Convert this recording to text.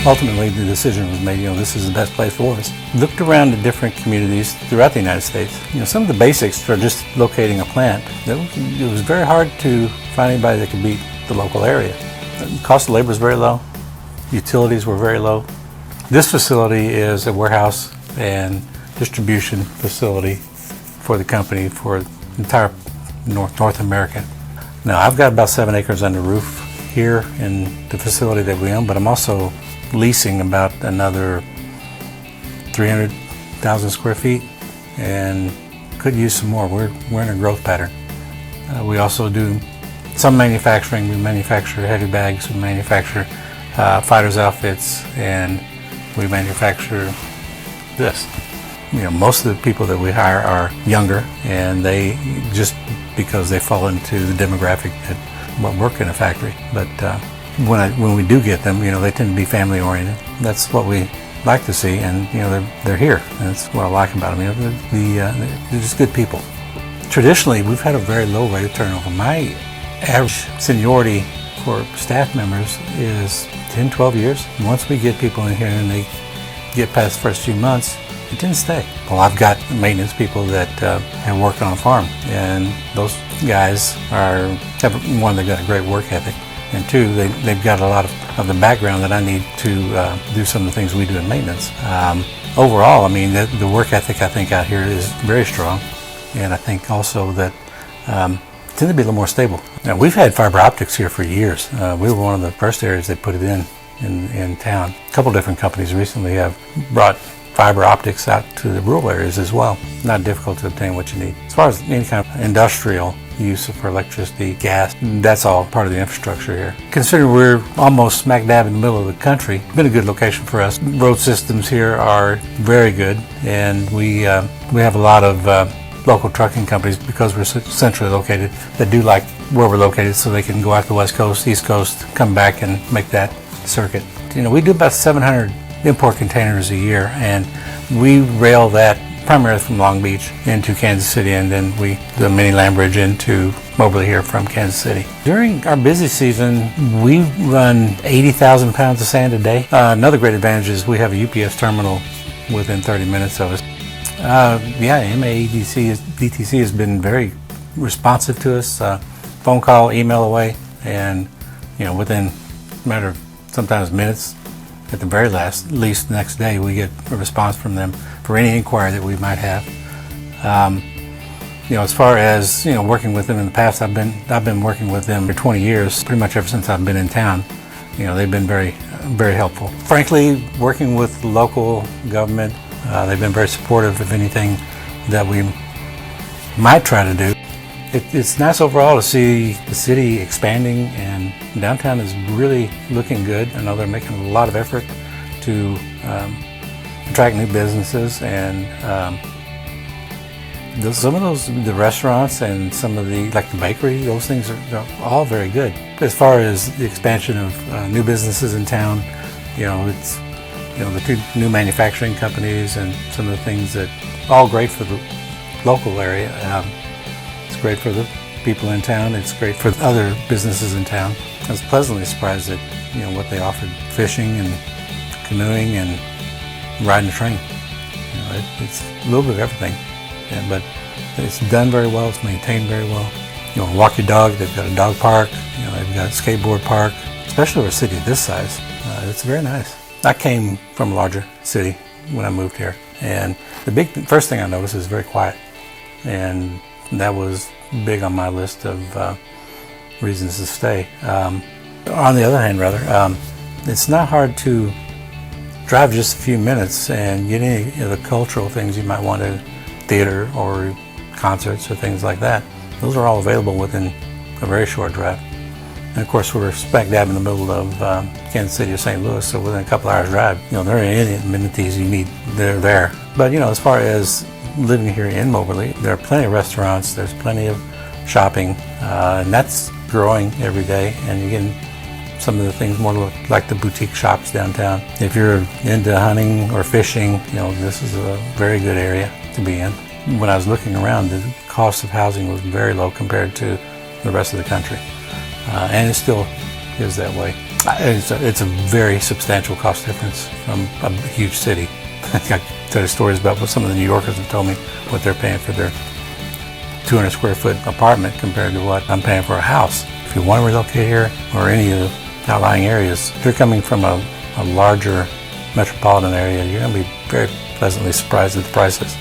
Ultimately, the decision was made, this is the best place for us. Looked around at different communities throughout the United States. Some of the basics for just locating a plant, it was very hard to find anybody that could beat the local area. The cost of labor was very low. Utilities were very low. This facility is a warehouse and distribution facility for the company for entire North America. Now, I've got about 7 acres under roof here in the facility that we own, but I'm also leasing about another 300,000 square feet and could use some more. We're in a growth pattern. We also do some manufacturing. We manufacture heavy bags, we manufacture fighters outfits, and we manufacture this. Most of the people that we hire are younger, and they just because they fall into the demographic that work in a factory. But when we do get them, they tend to be family oriented. That's what we like to see, and they're here. And that's what I like about them. They're just good people. Traditionally, we've had a very low rate of turnover. My average seniority for staff members is 10, 12 years. Once we get people in here and they get past the first few months, they tend to stay. Well, I've got maintenance people that have worked on a farm, and those guys one, they've got a great work ethic, and two, they've got a lot of the background that I need to do some of the things we do in maintenance. Overall, the work ethic I think out here is very strong, and I think also that tend to be a little more stable. Now, we've had fiber optics here for years. We were one of the first areas that put it in town. A couple different companies recently have brought fiber optics out to the rural areas as well. Not difficult to obtain what you need. As far as any kind of industrial use for electricity, gas, that's all part of the infrastructure here. Considering we're almost smack dab in the middle of the country, it's been a good location for us. Road systems here are very good, and we have a lot of local trucking companies, because we're centrally located, that do like where we're located, so they can go out to the West Coast, East Coast, come back and make that circuit. We do about 700 import containers a year, and we rail that primarily from Long Beach into Kansas City, and then we do a mini land bridge into Moberly here from Kansas City. During our busy season, we run 80,000 pounds of sand a day. Another great advantage is we have a UPS terminal within 30 minutes of us. DTC has been very responsive to us. Phone call, email away, and within a matter of sometimes minutes, at the very least next day, we get a response from them for any inquiry that we might have. As far as working with them in the past, I've been working with them for 20 years, pretty much ever since I've been in town. They've been very, very helpful. Frankly, working with local government, they've been very supportive of anything that we might try to do. It's nice overall to see the city expanding, and downtown is really looking good. I know they're making a lot of effort to attract new businesses, and some of those, the restaurants and some of the bakery, those things are all very good. As far as the expansion of new businesses in town, it's the two new manufacturing companies and some of the things that all great for the local area. It's great for the people in town. It's great for other businesses in town. I was pleasantly surprised at what they offered: fishing and canoeing and riding a train. It's a little bit of everything, but it's done very well. It's maintained very well. Walk your dog. They've got a dog park. They've got a skateboard park. Especially for a city this size, it's very nice. I came from a larger city when I moved here, and the first thing I noticed is very quiet, and that was big on my list of reasons to stay. On the other hand, it's not hard to drive just a few minutes and get any of the cultural things you might want to, theater or concerts or things like that. Those are all available within a very short drive. And of course, we're smack dab in the middle of Kansas City or St. Louis, so within a couple hours drive, there are any amenities you need, they're there. But as far as living here in Moberly, there are plenty of restaurants, there's plenty of shopping, and that's growing every day. And again, some of the things more look like the boutique shops downtown. If you're into hunting or fishing, this is a very good area to be in. When I was looking around, the cost of housing was very low compared to the rest of the country, and it still is that way. It's a very substantial cost difference from a huge city. I tell you stories about what some of the New Yorkers have told me what they're paying for their 200 square foot apartment compared to what I'm paying for a house. If you want to relocate here or any of the outlying areas, if you're coming from a larger metropolitan area, you're going to be very pleasantly surprised at the prices.